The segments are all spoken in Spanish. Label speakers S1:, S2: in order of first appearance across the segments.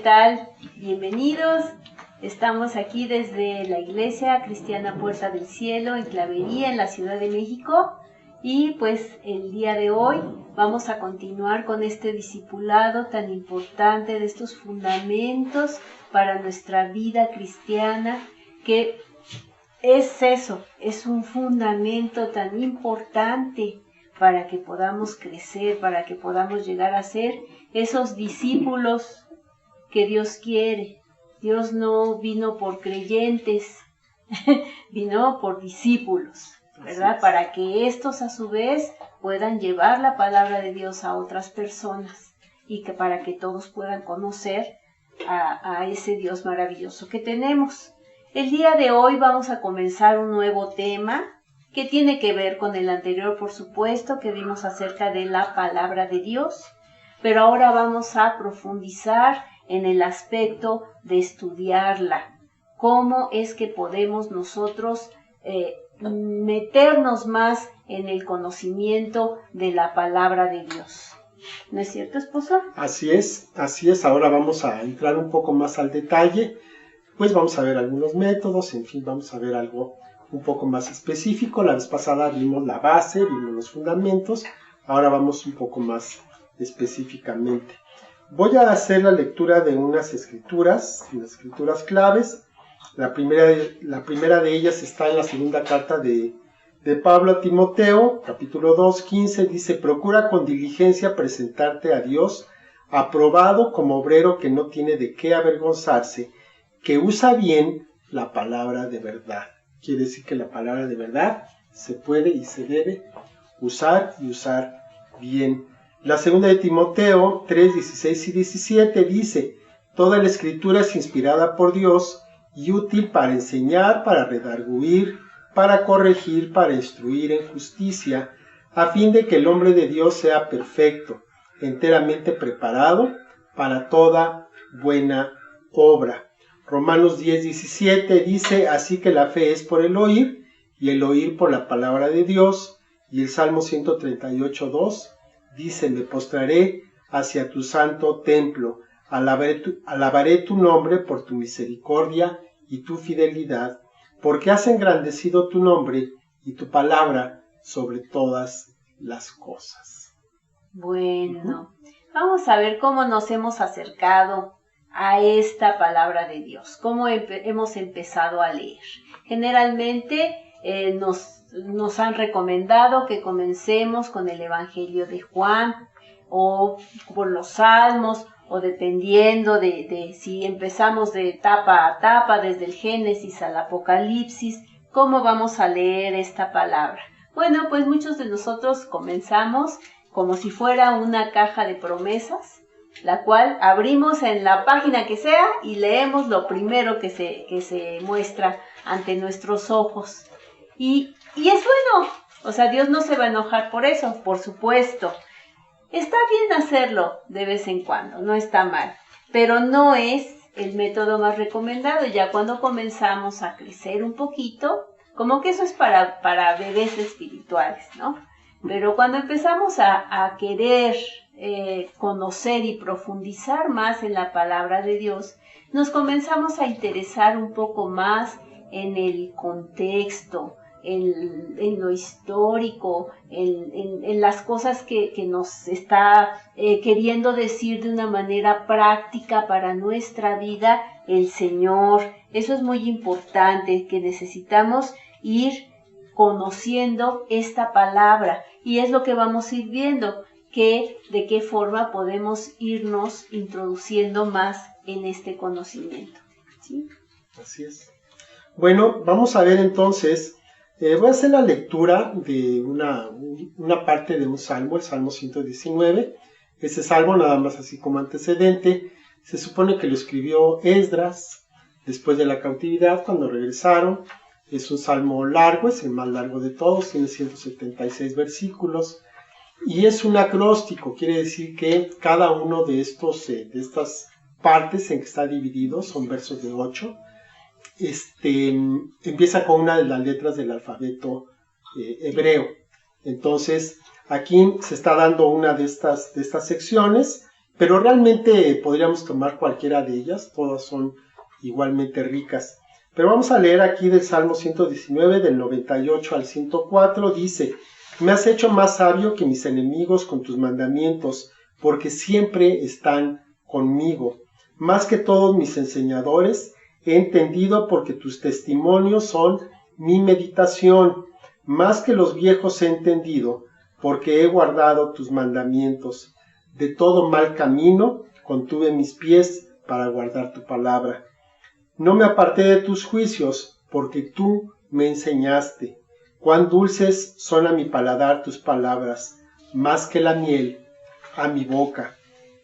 S1: tal? Bienvenidos. Estamos aquí desde la Iglesia Cristiana Puerta del Cielo en Clavería, en la Ciudad de México. Y pues el día de hoy vamos a continuar con este discipulado tan importante de estos fundamentos para nuestra vida cristiana, que es eso, es un fundamento tan importante para que podamos crecer, para que podamos llegar a ser esos discípulos que Dios quiere. Dios no vino por creyentes, vino por discípulos, ¿verdad? Para que estos a su vez puedan llevar la palabra de Dios a otras personas y que para que todos puedan conocer a ese Dios maravilloso que tenemos. El día de hoy vamos a comenzar un nuevo tema que tiene que ver con el anterior, por supuesto, que vimos acerca de la palabra de Dios, pero ahora vamos a profundizar en el aspecto de estudiarla. ¿Cómo es que podemos nosotros meternos más en el conocimiento de la palabra de Dios? ¿No es cierto, esposo?
S2: Así es. Ahora vamos a entrar un poco más al detalle, pues vamos a ver algunos métodos, en fin, vamos a ver algo un poco más específico. La vez pasada vimos la base, vimos los fundamentos, ahora vamos un poco más específicamente. Voy a hacer la lectura de unas escrituras claves. La primera de ellas está en la segunda carta de Pablo a Timoteo, capítulo 2, 15, dice: procura con diligencia presentarte a Dios, aprobado como obrero que no tiene de qué avergonzarse, que usa bien la palabra de verdad. Quiere decir que la palabra de verdad se puede y se debe usar y usar bien. La segunda de Timoteo 3, 16 y 17 dice: toda la escritura es inspirada por Dios y útil para enseñar, para redarguir, para corregir, para instruir en justicia, a fin de que el hombre de Dios sea perfecto, enteramente preparado para toda buena obra. Romanos 10, 17 dice: así que la fe es por el oír, y el oír por la palabra de Dios. Y el Salmo 138, 2 dice: me postraré hacia tu santo templo, alabaré tu nombre por tu misericordia y tu fidelidad, porque has engrandecido tu nombre y tu palabra sobre todas las cosas.
S1: Bueno, vamos a ver cómo nos hemos acercado a esta palabra de Dios, cómo hemos empezado a leer. Generalmente nos han recomendado que comencemos con el Evangelio de Juan o por los Salmos, o dependiendo de si empezamos de etapa a etapa, desde el Génesis al Apocalipsis, cómo vamos a leer esta palabra. Bueno, pues muchos de nosotros comenzamos como si fuera una caja de promesas, la cual abrimos en la página que sea y leemos lo primero que se muestra ante nuestros ojos. Y es bueno, o sea, Dios no se va a enojar por eso, por supuesto. Está bien hacerlo de vez en cuando, no está mal, pero no es el método más recomendado. Ya cuando comenzamos a crecer un poquito, como que eso es para bebés espirituales, ¿no? Pero cuando empezamos a querer conocer y profundizar más en la palabra de Dios, nos comenzamos a interesar un poco más en el contexto, en lo histórico, en las cosas que nos está queriendo decir de una manera práctica para nuestra vida el Señor. Eso es muy importante, que necesitamos ir conociendo esta palabra, y es lo que vamos a ir viendo, que de qué forma podemos irnos introduciendo más en este conocimiento. ¿Sí?
S2: Así es. Bueno, vamos a ver entonces, voy a hacer la lectura de una parte de un salmo, el Salmo 119. Ese salmo, nada más así como antecedente, se supone que lo escribió Esdras después de la cautividad, cuando regresaron. Es un salmo largo, es el más largo de todos, tiene 176 versículos, y es un acróstico, quiere decir que cada uno de estas partes en que está dividido, son versos de 8, empieza con una de las letras del alfabeto hebreo. Entonces, aquí se está dando una de estas secciones, pero realmente podríamos tomar cualquiera de ellas, todas son igualmente ricas. Pero vamos a leer aquí del Salmo 119, del 98 al 104, dice: me has hecho más sabio que mis enemigos con tus mandamientos, porque siempre están conmigo. Más que todos mis enseñadores, he entendido porque tus testimonios son mi meditación. Más que los viejos he entendido, porque he guardado tus mandamientos. De todo mal camino contuve mis pies para guardar tu palabra. No me aparté de tus juicios, porque tú me enseñaste. Cuán dulces son a mi paladar tus palabras, más que la miel a mi boca.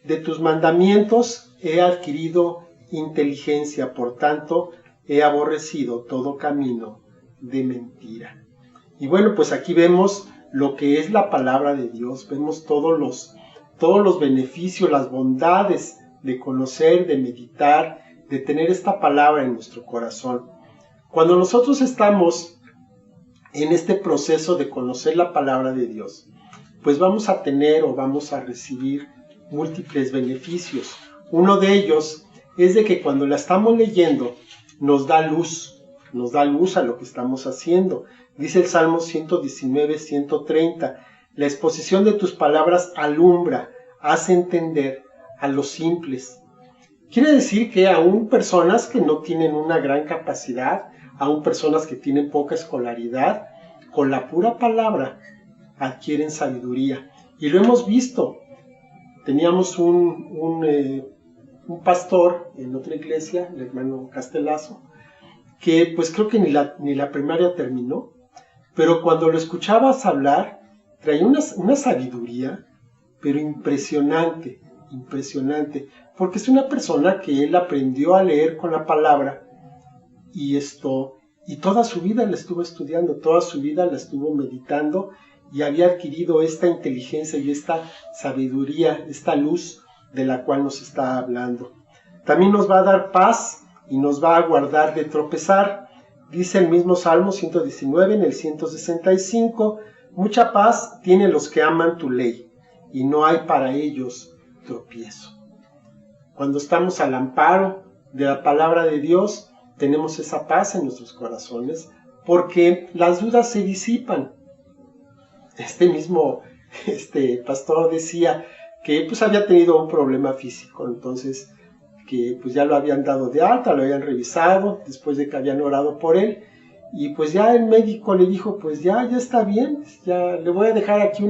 S2: De tus mandamientos he adquirido inteligencia, por tanto he aborrecido todo camino de mentira. Y bueno, pues aquí vemos lo que es la palabra de Dios, vemos todos los beneficios, las bondades de conocer, de meditar, de tener esta palabra en nuestro corazón. Cuando nosotros estamos en este proceso de conocer la palabra de Dios, pues vamos a tener o vamos a recibir múltiples beneficios. Uno de ellos es de que cuando la estamos leyendo nos da luz a lo que estamos haciendo. Dice el Salmo 119, 130, la exposición de tus palabras alumbra, hace entender a los simples. Quiere decir que aún personas que no tienen una gran capacidad, aún personas que tienen poca escolaridad, con la pura palabra adquieren sabiduría. Y lo hemos visto. Teníamos un pastor en otra iglesia, el hermano Castelazo, que pues creo que ni la primaria terminó, pero cuando lo escuchabas hablar, traía una sabiduría, pero impresionante, porque es una persona que él aprendió a leer con la palabra, y toda su vida la estuvo estudiando, toda su vida la estuvo meditando, y había adquirido esta inteligencia y esta sabiduría, esta luz de la cual nos está hablando. También nos va a dar paz y nos va a guardar de tropezar. Dice el mismo Salmo 119 en el 165, mucha paz tienen los que aman tu ley, y no hay para ellos tropiezo. Cuando estamos al amparo de la palabra de Dios, tenemos esa paz en nuestros corazones, porque las dudas se disipan. Este mismo pastor decía que pues había tenido un problema físico, entonces que pues ya lo habían dado de alta, lo habían revisado después de que habían orado por él, y pues ya el médico le dijo, pues ya está bien, ya le voy a dejar aquí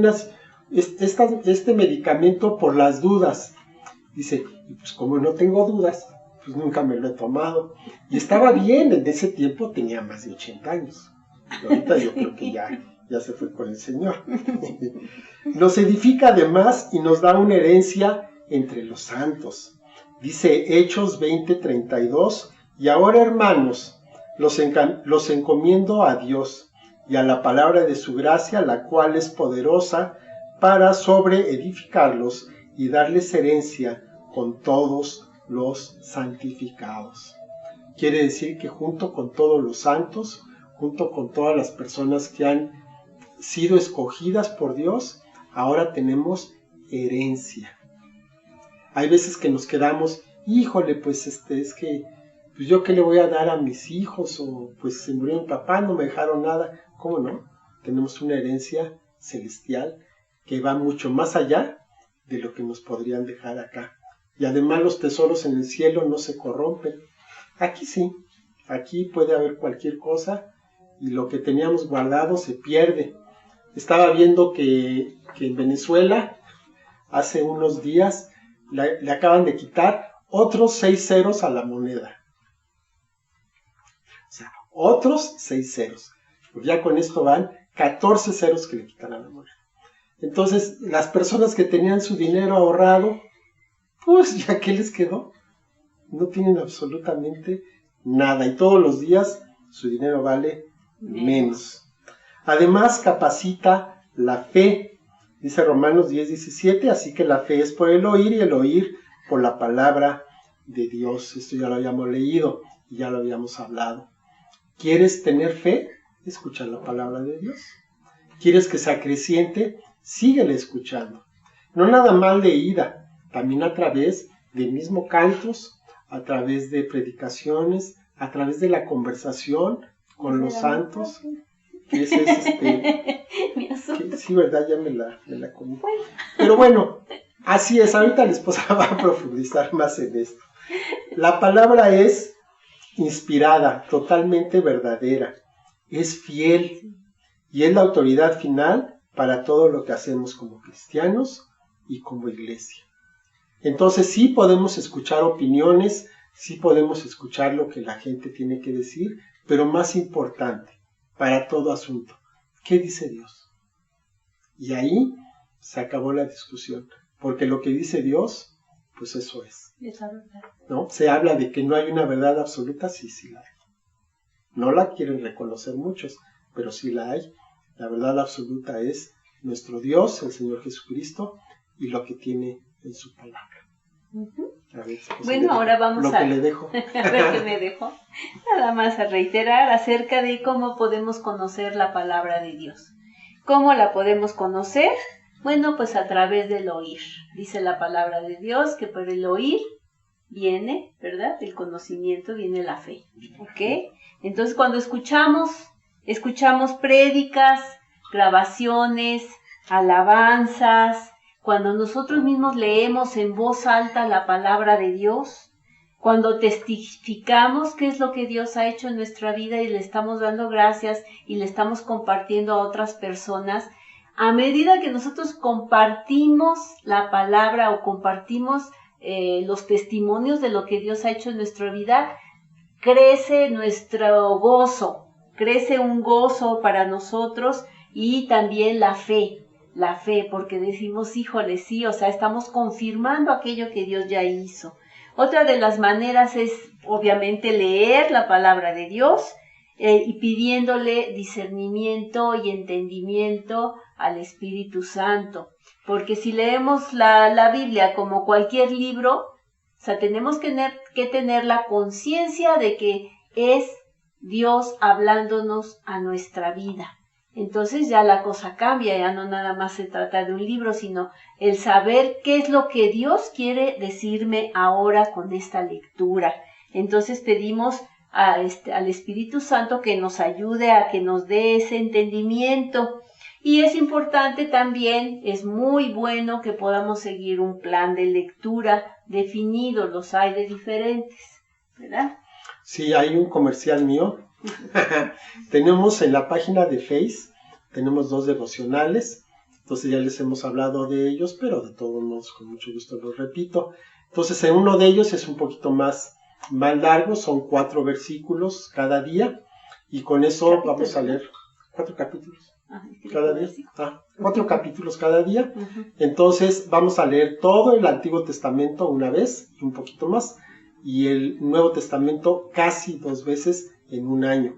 S2: este medicamento por las dudas. Dice, y pues como no tengo dudas, pues nunca me lo he tomado. Y estaba bien, en ese tiempo tenía más de 80 años. Y ahorita yo creo que ya se fue con el Señor. Nos edifica además y nos da una herencia entre los santos. Dice Hechos 20:32, y ahora, hermanos, los encomiendo a Dios y a la palabra de su gracia, la cual es poderosa para sobreedificarlos y darles herencia con todos los santificados. Quiere decir que junto con todos los santos, junto con todas las personas que han sido escogidas por Dios, ahora tenemos herencia. Hay veces que nos quedamos, híjole, pues es que pues yo qué le voy a dar a mis hijos, o pues se murió mi papá, no me dejaron nada. ¿Cómo no? Tenemos una herencia celestial que va mucho más allá de lo que nos podrían dejar acá. Y además los tesoros en el cielo no se corrompen. Aquí sí, aquí puede haber cualquier cosa y lo que teníamos guardado se pierde. Estaba viendo que en Venezuela hace unos días le acaban de quitar otros 6 ceros a la moneda. O sea, otros 6 ceros. Pues ya con esto van 14 ceros que le quitan a la moneda. Entonces, las personas que tenían su dinero ahorrado, pues ya ¿qué les quedó? No tienen absolutamente nada y todos los días su dinero vale menos. Además, capacita la fe. Dice Romanos 10:17, así que la fe es por el oír y el oír por la palabra de Dios. Esto ya lo habíamos leído y ya lo habíamos hablado. ¿Quieres tener fe? Escucha la palabra de Dios. ¿Quieres que sea creciente? Síguele escuchando. No nada más leída, también a través de mismo cantos, a través de predicaciones, a través de la conversación con los santos, que ese es sí, verdad, ya me la comí. Bueno. Pero bueno, así es, ahorita la esposa va a profundizar más en esto. La palabra es inspirada, totalmente verdadera, es fiel y es la autoridad final para todo lo que hacemos como cristianos y como iglesia. Entonces sí podemos escuchar opiniones, sí podemos escuchar lo que la gente tiene que decir, pero más importante, para todo asunto, ¿qué dice Dios? Y ahí se acabó la discusión, porque lo que dice Dios, pues eso es. ¿No? Se habla de que no hay una verdad absoluta, sí la hay. No la quieren reconocer muchos, pero sí la hay. La verdad absoluta es nuestro Dios, el Señor Jesucristo, y lo que tiene en su palabra.
S1: A ver, bueno, ahora vamos
S2: a ver
S1: qué me dejo. Nada más a reiterar acerca de cómo podemos conocer la palabra de Dios. ¿Cómo la podemos conocer? Bueno, pues a través del oír. Dice la palabra de Dios que por el oír viene, ¿verdad? El conocimiento, viene la fe. ¿Ok? Entonces cuando escuchamos prédicas, grabaciones, alabanzas, cuando nosotros mismos leemos en voz alta la palabra de Dios, cuando testificamos qué es lo que Dios ha hecho en nuestra vida y le estamos dando gracias y le estamos compartiendo a otras personas, a medida que nosotros compartimos la palabra o compartimos los testimonios de lo que Dios ha hecho en nuestra vida, crece nuestro gozo, crece un gozo para nosotros y también la fe, porque decimos, híjole, sí, o sea, estamos confirmando aquello que Dios ya hizo. Otra de las maneras es, obviamente, leer la palabra de Dios y pidiéndole discernimiento y entendimiento al Espíritu Santo. Porque si leemos la Biblia como cualquier libro, o sea, tenemos que tener la conciencia de que es Dios hablándonos a nuestra vida. Entonces ya la cosa cambia, ya no nada más se trata de un libro, sino el saber qué es lo que Dios quiere decirme ahora con esta lectura. Entonces pedimos al Espíritu Santo que nos ayude a que nos dé ese entendimiento. Y es importante también, es muy bueno que podamos seguir un plan de lectura definido, los hay de diferentes, ¿verdad?
S2: Sí, hay un comercial mío. Tenemos en la página de Face, tenemos 2 devocionales, entonces ya les hemos hablado de ellos, pero de todos modos con mucho gusto los repito. Entonces en uno de ellos es un poquito más largo, son 4 versículos cada día, y con eso vamos a leer 4 capítulos. Cada día. 4 capítulos cada día. Entonces vamos a leer todo el Antiguo Testamento una vez, un poquito más, y el Nuevo Testamento casi 2 veces en un año.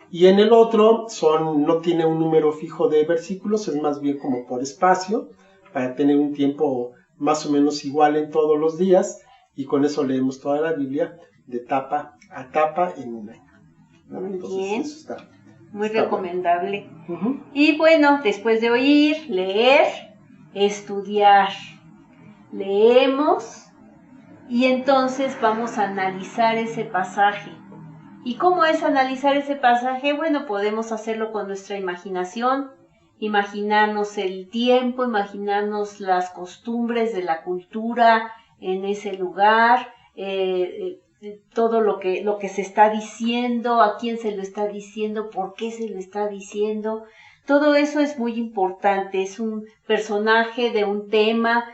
S2: Y en el otro no tiene un número fijo de versículos, es más bien como por espacio, para tener un tiempo más o menos igual en todos los días, y con eso leemos toda la Biblia de tapa a tapa en un año.
S1: Entonces, bien. Eso está muy recomendable. Bueno. Y bueno, después de oír, leer, estudiar. Leemos y entonces vamos a analizar ese pasaje. ¿Y cómo es analizar ese pasaje? Bueno, podemos hacerlo con nuestra imaginación, imaginarnos el tiempo, imaginarnos las costumbres de la cultura en ese lugar, todo lo que se está diciendo, a quién se lo está diciendo, por qué se lo está diciendo. Todo eso es muy importante, es un personaje de un tema,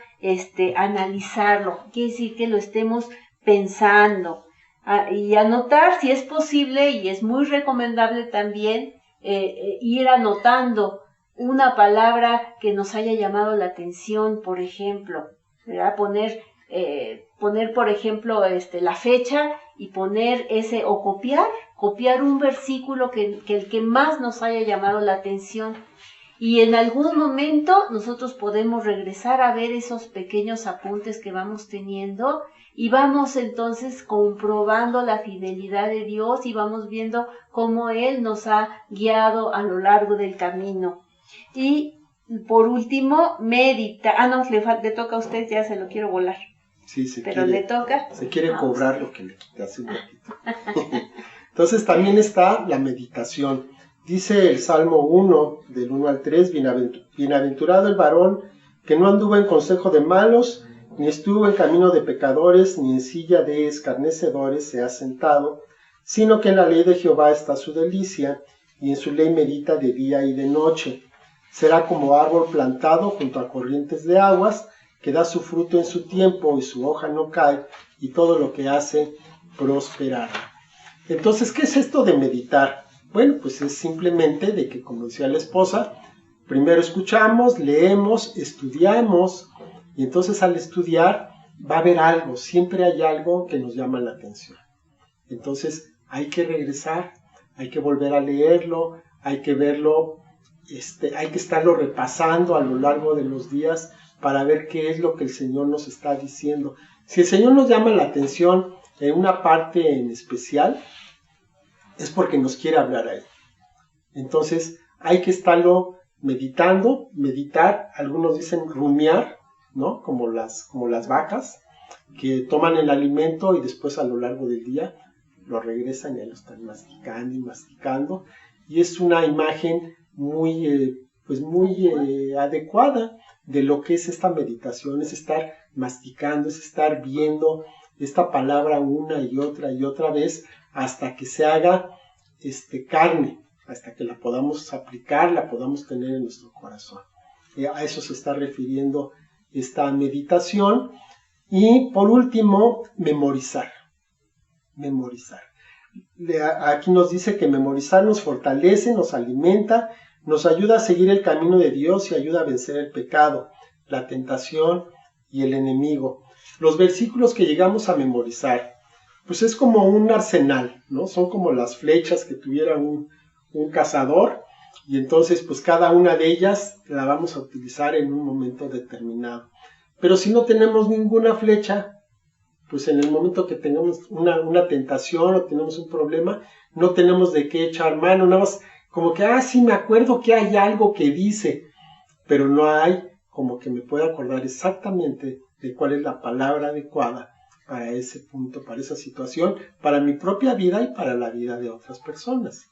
S1: analizarlo, quiere decir que lo estemos pensando y anotar si es posible, y es muy recomendable también ir anotando una palabra que nos haya llamado la atención, por ejemplo, ¿verdad? Poner, por ejemplo, la fecha y poner o copiar un versículo que el que más nos haya llamado la atención. Y en algún momento nosotros podemos regresar a ver esos pequeños apuntes que vamos teniendo y vamos entonces comprobando la fidelidad de Dios y vamos viendo cómo Él nos ha guiado a lo largo del camino. Y por último, medita. No, le toca a usted, ya se lo quiero volar.
S2: Sí,
S1: pero le toca.
S2: Se quiere cobrar lo que le quité hace un ratito. Entonces también está la meditación. Dice el Salmo 1, del 1 al 3, bienaventurado el varón que no anduvo en consejo de malos, ni estuvo en camino de pecadores, ni en silla de escarnecedores se ha sentado, sino que en la ley de Jehová está su delicia, y en su ley medita de día y de noche. Será como árbol plantado junto a corrientes de aguas, que da su fruto en su tiempo, y su hoja no cae, y todo lo que hace prosperará. Entonces, ¿qué es esto de meditar? Bueno, pues es simplemente de que, como decía la esposa, primero escuchamos, leemos, estudiamos, y entonces al estudiar va a haber algo, siempre hay algo que nos llama la atención. Entonces hay que regresar, hay que volver a leerlo, hay que verlo, hay que estarlo repasando a lo largo de los días para ver qué es lo que el Señor nos está diciendo. Si el Señor nos llama la atención en una parte en especial, es porque nos quiere hablar ahí. Entonces hay que estarlo meditando, meditar, algunos dicen rumiar, ¿no? Como las vacas que toman el alimento y después a lo largo del día lo regresan y ya lo están masticando y masticando. Y es una imagen muy adecuada de lo que es esta meditación, es estar masticando, es estar viendo esta palabra una y otra vez hasta que se haga carne, hasta que la podamos aplicar, la podamos tener en nuestro corazón. A eso se está refiriendo esta meditación. Y por último, memorizar. Aquí nos dice que memorizar nos fortalece, nos alimenta, nos ayuda a seguir el camino de Dios y ayuda a vencer el pecado, la tentación y el enemigo. Los versículos que llegamos a memorizar, pues es como un arsenal, ¿no? Son como las flechas que tuviera un cazador, y entonces pues cada una de ellas la vamos a utilizar en un momento determinado. Pero si no tenemos ninguna flecha, pues en el momento que tengamos una tentación o tenemos un problema, no tenemos de qué echar mano, nada más como que, sí me acuerdo que hay algo que dice, pero no hay como que me pueda acordar exactamente de cuál es la palabra adecuada para ese punto, para esa situación, para mi propia vida y para la vida de otras personas.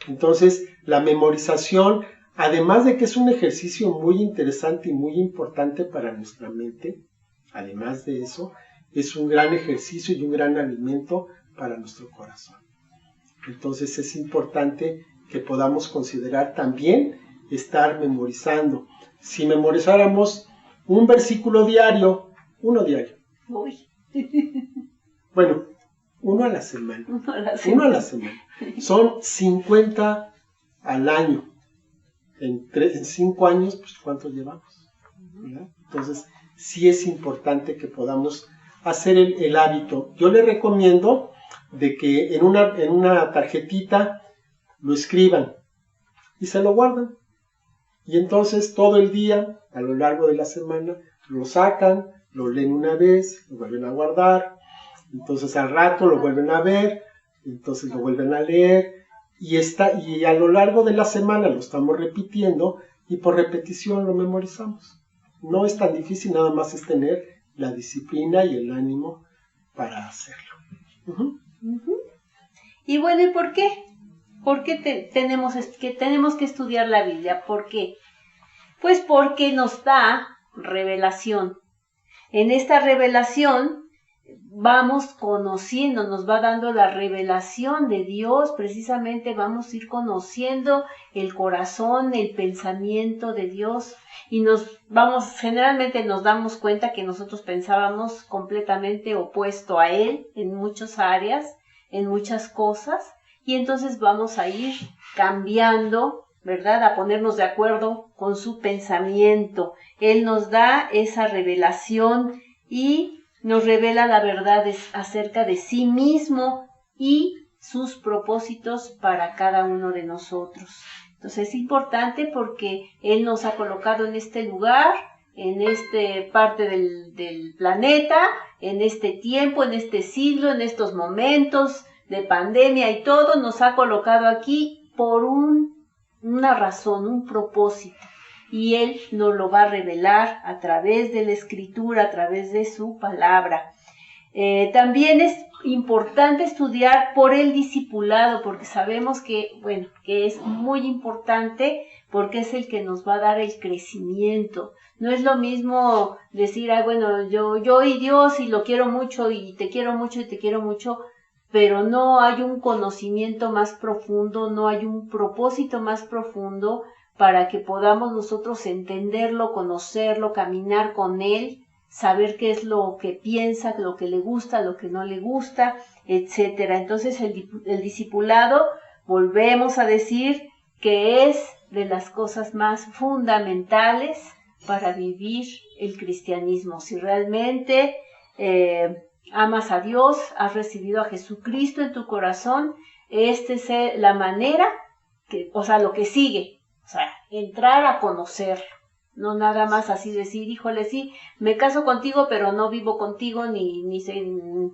S2: Entonces, la memorización, además de que es un ejercicio muy interesante y muy importante para nuestra mente, además de eso, es un gran ejercicio y un gran alimento para nuestro corazón. Entonces, es importante que podamos considerar también estar memorizando. Si memorizáramos un versículo diario, uno diario.
S1: Uy.
S2: Bueno, uno a la semana. Son 50 al año. En 5 años, pues ¿cuánto llevamos? ¿Verdad? Entonces, sí es importante que podamos hacer el hábito. Yo le recomiendo de que en una tarjetita lo escriban y se lo guardan. Y entonces todo el día, a lo largo de la semana, lo sacan, lo leen una vez, lo vuelven a guardar, entonces al rato lo vuelven a ver, entonces lo vuelven a leer, y a lo largo de la semana lo estamos repitiendo, y por repetición lo memorizamos. No es tan difícil, nada más es tener la disciplina y el ánimo para hacerlo.
S1: Y bueno, ¿y por qué? ¿Por qué tenemos que estudiar la Biblia? ¿Por qué? Pues porque nos da revelación. En esta revelación vamos conociendo, nos va dando la revelación de Dios, precisamente vamos a ir conociendo el corazón, el pensamiento de Dios, y generalmente nos damos cuenta que nosotros pensábamos completamente opuesto a Él en muchas áreas, en muchas cosas, y entonces vamos a ir cambiando, ¿verdad? A ponernos de acuerdo con su pensamiento. Él nos da esa revelación y nos revela la verdad acerca de sí mismo y sus propósitos para cada uno de nosotros. Entonces es importante porque Él nos ha colocado en este lugar, en esta parte del planeta, en este tiempo, en este siglo, en estos momentos de pandemia y todo, nos ha colocado aquí por una razón, un propósito. y Él nos lo va a revelar a través de la Escritura, a través de su palabra. También es importante estudiar por el discipulado, porque sabemos que es muy importante, porque es el que nos va a dar el crecimiento. No es lo mismo decir, yo y Dios y lo quiero mucho y te quiero mucho y te quiero mucho, pero no hay un conocimiento más profundo, no hay un propósito más profundo para que podamos nosotros entenderlo, conocerlo, caminar con Él, saber qué es lo que piensa, lo que le gusta, lo que no le gusta, etcétera. Entonces el discipulado, volvemos a decir que es de las cosas más fundamentales para vivir el cristianismo. Si realmente amas a Dios, has recibido a Jesucristo en tu corazón, esta es la manera, lo que sigue, entrar a conocerlo. No nada más así decir, híjole, sí, me caso contigo, pero no vivo contigo, ni sé,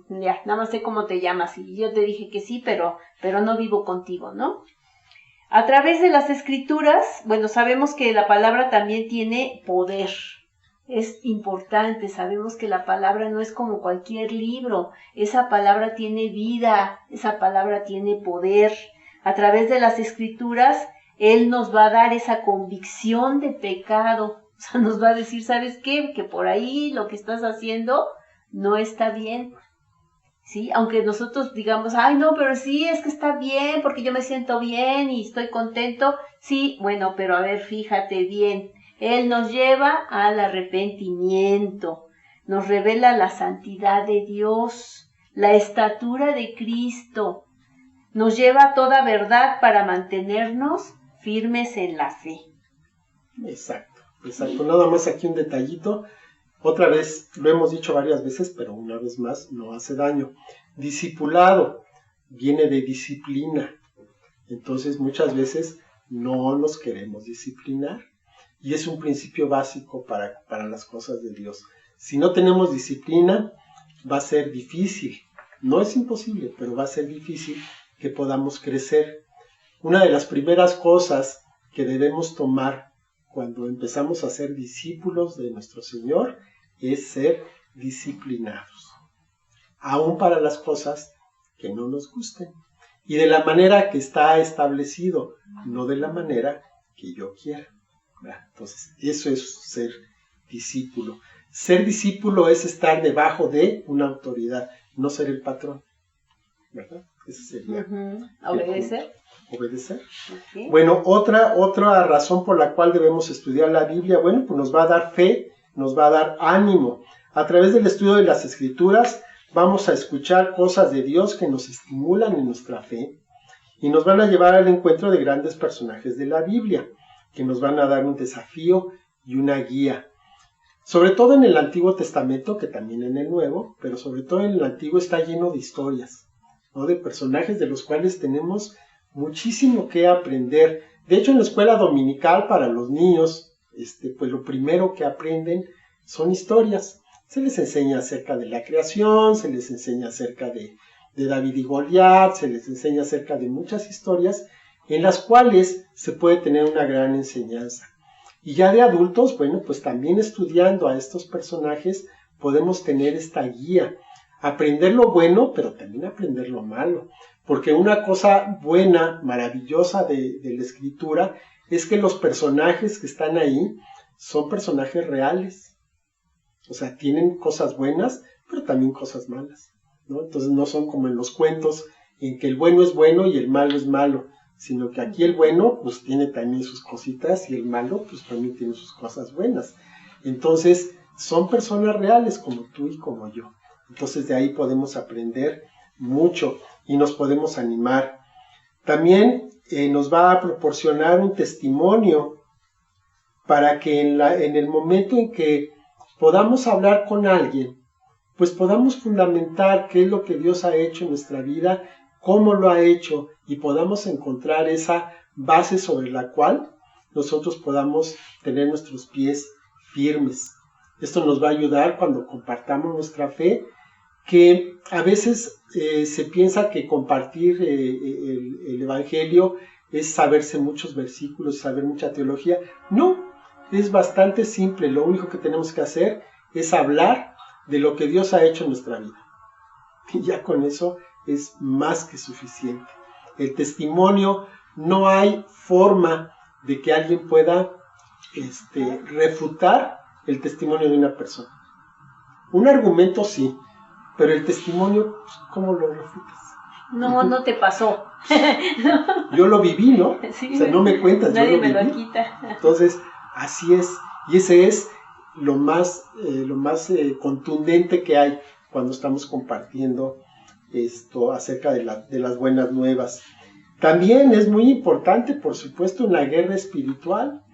S1: nada más sé cómo te llamas, y yo te dije que sí, pero no vivo contigo, ¿no? A través de las Escrituras, sabemos que la palabra también tiene poder. Es importante, sabemos que la palabra no es como cualquier libro, esa palabra tiene vida, esa palabra tiene poder. A través de las Escrituras, Él nos va a dar esa convicción de pecado, nos va a decir, ¿sabes qué? Que por ahí lo que estás haciendo no está bien, ¿sí? Aunque nosotros digamos, ay, no, pero sí, es que está bien, porque yo me siento bien y estoy contento, sí, pero a ver, fíjate bien, Él nos lleva al arrepentimiento, nos revela la santidad de Dios, la estatura de Cristo, nos lleva a toda verdad para mantenernos firmes en la fe.
S2: Exacto. Nada más aquí un detallito. Otra vez, lo hemos dicho varias veces, pero una vez más, no hace daño. Discipulado viene de disciplina. Entonces, muchas veces no nos queremos disciplinar. Y es un principio básico para las cosas de Dios. Si no tenemos disciplina, va a ser difícil. No es imposible, pero va a ser difícil que podamos crecer. Una de las primeras cosas que debemos tomar cuando empezamos a ser discípulos de nuestro Señor es ser disciplinados, aún para las cosas que no nos gusten, y de la manera que está establecido, no de la manera que yo quiera. Entonces, eso es ser discípulo. Ser discípulo es estar debajo de una autoridad, no ser el patrón, ¿verdad? Ese sería
S1: obedecer.
S2: Obedecer.
S1: Okay.
S2: Otra razón por la cual debemos estudiar la Biblia, pues nos va a dar fe, nos va a dar ánimo. A través del estudio de las Escrituras vamos a escuchar cosas de Dios que nos estimulan en nuestra fe y nos van a llevar al encuentro de grandes personajes de la Biblia, que nos van a dar un desafío y una guía. Sobre todo en el Antiguo Testamento, que también en el Nuevo, pero sobre todo en el Antiguo está lleno de historias, ¿no? De personajes de los cuales tenemos muchísimo que aprender. De hecho, en la escuela dominical para los niños, pues lo primero que aprenden son historias. Se les enseña acerca de la creación, se les enseña acerca de David y Goliat, se les enseña acerca de muchas historias en las cuales se puede tener una gran enseñanza. Y ya de adultos, pues también estudiando a estos personajes podemos tener esta guía, aprender lo bueno, pero también aprender lo malo. Porque una cosa buena, maravillosa de la Escritura es que los personajes que están ahí son personajes reales. O sea, tienen cosas buenas, pero también cosas malas, ¿no? Entonces no son como en los cuentos en que el bueno es bueno y el malo es malo, sino que aquí el bueno pues tiene también sus cositas y el malo pues también tiene sus cosas buenas. Entonces son personas reales como tú y como yo. Entonces de ahí podemos aprender mucho y nos podemos animar. También nos va a proporcionar un testimonio para que en el momento en que podamos hablar con alguien, pues podamos fundamentar qué es lo que Dios ha hecho en nuestra vida, cómo lo ha hecho y podamos encontrar esa base sobre la cual nosotros podamos tener nuestros pies firmes. Esto nos va a ayudar cuando compartamos nuestra fe, que a veces se piensa que compartir el Evangelio es saberse muchos versículos, saber mucha teología. No, Es bastante simple, lo único que tenemos que hacer es hablar de lo que Dios ha hecho en nuestra vida. Y ya con eso es más que suficiente. El testimonio, no hay forma de que alguien pueda refutar el testimonio de una persona. Un argumento sí, pero el testimonio, ¿cómo lo refutas?
S1: No te pasó.
S2: Yo lo viví, ¿no?
S1: Sí,
S2: o sea, no me cuentas,
S1: nadie
S2: yo lo
S1: me
S2: viví.
S1: lo quita.
S2: Entonces, así es. Y ese es lo más contundente que hay cuando estamos compartiendo esto acerca de las buenas nuevas. También es muy importante, por supuesto, en la guerra espiritual.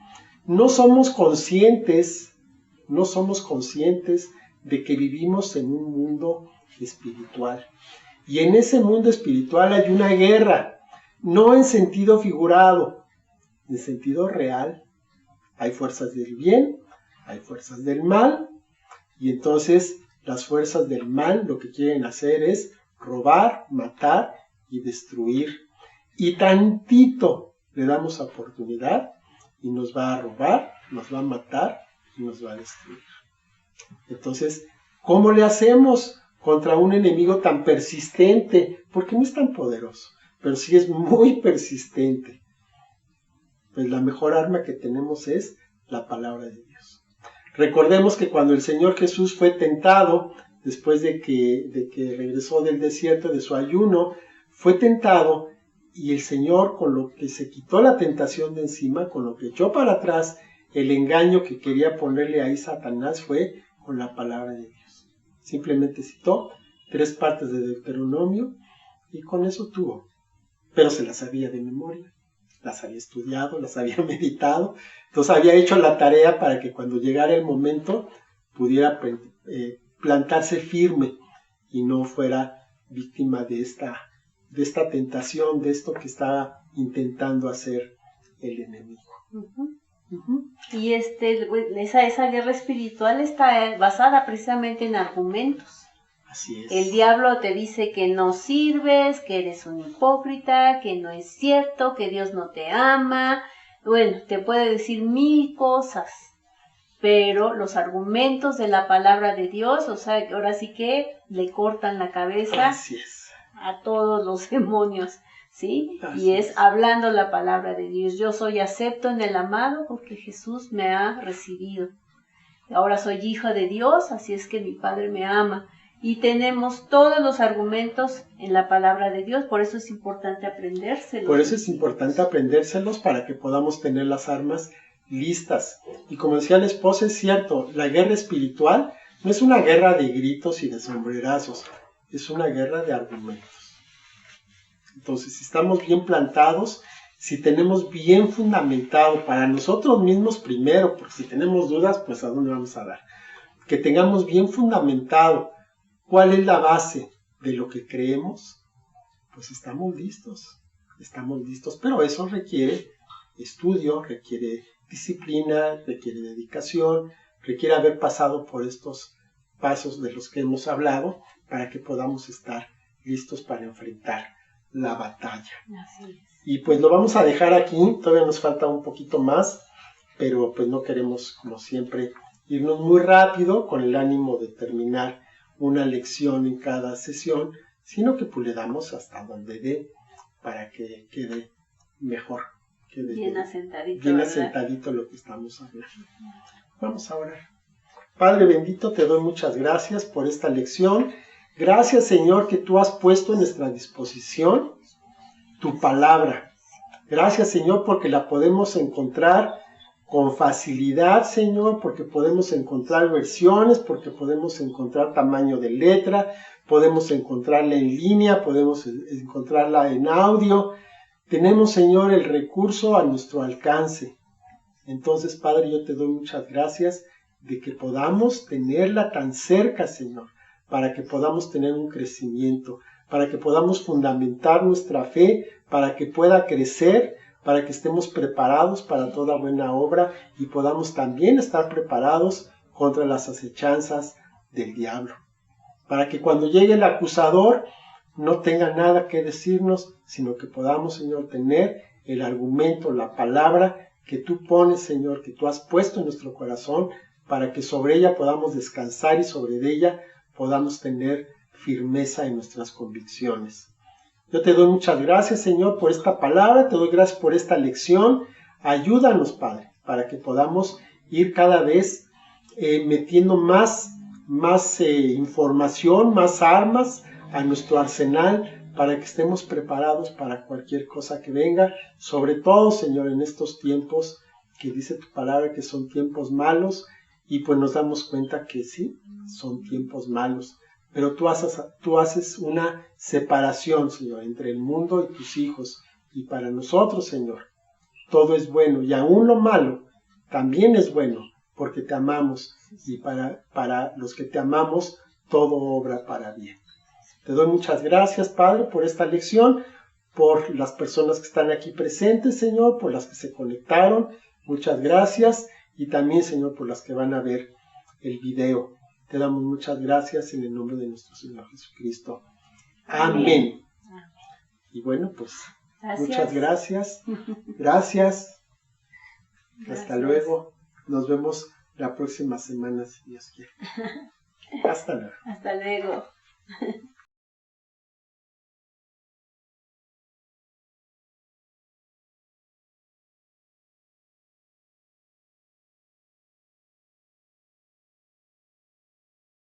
S2: No somos conscientes de que vivimos en un mundo espiritual. Y en ese mundo espiritual hay una guerra, no en sentido figurado, en sentido real. Hay fuerzas del bien, hay fuerzas del mal, y entonces las fuerzas del mal lo que quieren hacer es robar, matar y destruir. Y tantito le damos oportunidad y nos va a robar, nos va a matar y nos va a destruir. Entonces, ¿cómo le hacemos contra un enemigo tan persistente? Porque no es tan poderoso, pero sí es muy persistente. Pues la mejor arma que tenemos es la palabra de Dios. Recordemos que cuando el Señor Jesús fue tentado, después de que regresó del desierto de su ayuno, fue tentado y el Señor, con lo que se quitó la tentación de encima, con lo que echó para atrás el engaño que quería ponerle ahí Satanás, fue con la palabra de Dios. Simplemente citó 3 partes de Deuteronomio y con eso tuvo. Pero se las sabía de memoria, las había estudiado, las había meditado. Entonces había hecho la tarea para que cuando llegara el momento pudiera plantarse firme y no fuera víctima de esta tentación, de esto que estaba intentando hacer el enemigo.
S1: Y esa guerra espiritual está basada precisamente en argumentos.
S2: Así es.
S1: El diablo te dice que no sirves, que eres un hipócrita, que no es cierto, que Dios no te ama. Bueno, te puede decir 1000 cosas, pero los argumentos de la palabra de Dios, o sea, ahora sí que le cortan la cabeza a todos los demonios, ¿sí? Y es hablando la palabra de Dios. Yo soy acepto en el amado porque Jesús me ha recibido. Ahora soy hijo de Dios, así es que mi Padre me ama. Y tenemos todos los argumentos en la palabra de Dios, por eso es importante aprendérselos.
S2: Por eso es importante aprendérselos para que podamos tener las armas listas. Y como decía la esposa, es cierto, la guerra espiritual no es una guerra de gritos y de sombrerazos, es una guerra de argumentos. Entonces, si estamos bien plantados, si tenemos bien fundamentado para nosotros mismos primero, porque si tenemos dudas, pues ¿a dónde vamos a dar? Que tengamos bien fundamentado cuál es la base de lo que creemos, pues estamos listos, pero eso requiere estudio, requiere disciplina, requiere dedicación, requiere haber pasado por estos pasos de los que hemos hablado para que podamos estar listos para enfrentar la batalla.
S1: Así es.
S2: Y pues lo vamos a dejar aquí, todavía nos falta un poquito más, pero pues no queremos, como siempre, irnos muy rápido con el ánimo de terminar una lección en cada sesión, sino que pues le damos hasta donde dé para que quede mejor. Quede
S1: bien asentadito.
S2: Bien asentadito lo que estamos hablando. Vamos a orar. Padre bendito, te doy muchas gracias por esta lección. Gracias, Señor, que tú has puesto en nuestra disposición tu palabra. Gracias, Señor, porque la podemos encontrar con facilidad, Señor, porque podemos encontrar versiones, porque podemos encontrar tamaño de letra, podemos encontrarla en línea, podemos encontrarla en audio. Tenemos, Señor, el recurso a nuestro alcance. Entonces, Padre, yo te doy muchas gracias de que podamos tenerla tan cerca, Señor, para que podamos tener un crecimiento, para que podamos fundamentar nuestra fe, para que pueda crecer, para que estemos preparados para toda buena obra y podamos también estar preparados contra las acechanzas del diablo. Para que cuando llegue el acusador no tenga nada que decirnos, sino que podamos, Señor, tener el argumento, la palabra que tú pones, Señor, que tú has puesto en nuestro corazón, para que sobre ella podamos descansar y sobre ella podamos tener firmeza en nuestras convicciones. Yo te doy muchas gracias, Señor, por esta palabra, te doy gracias por esta lección. Ayúdanos, Padre, para que podamos ir cada vez metiendo más información, más armas a nuestro arsenal, para que estemos preparados para cualquier cosa que venga, sobre todo, Señor, en estos tiempos que dice tu palabra que son tiempos malos, y pues nos damos cuenta que sí, son tiempos malos, pero tú haces una separación, Señor, entre el mundo y tus hijos, y para nosotros, Señor, todo es bueno, y aún lo malo también es bueno, porque te amamos, y para los que te amamos, todo obra para bien. Te doy muchas gracias, Padre, por esta lección, por las personas que están aquí presentes, Señor, por las que se conectaron. Muchas gracias. Y también, Señor, por las que van a ver el video. Te damos muchas gracias en el nombre de nuestro Señor Jesucristo. Amén. Y bueno, pues, muchas gracias. Gracias. Hasta luego. Nos vemos la próxima semana, si Dios quiere. Hasta luego.
S1: Hasta luego.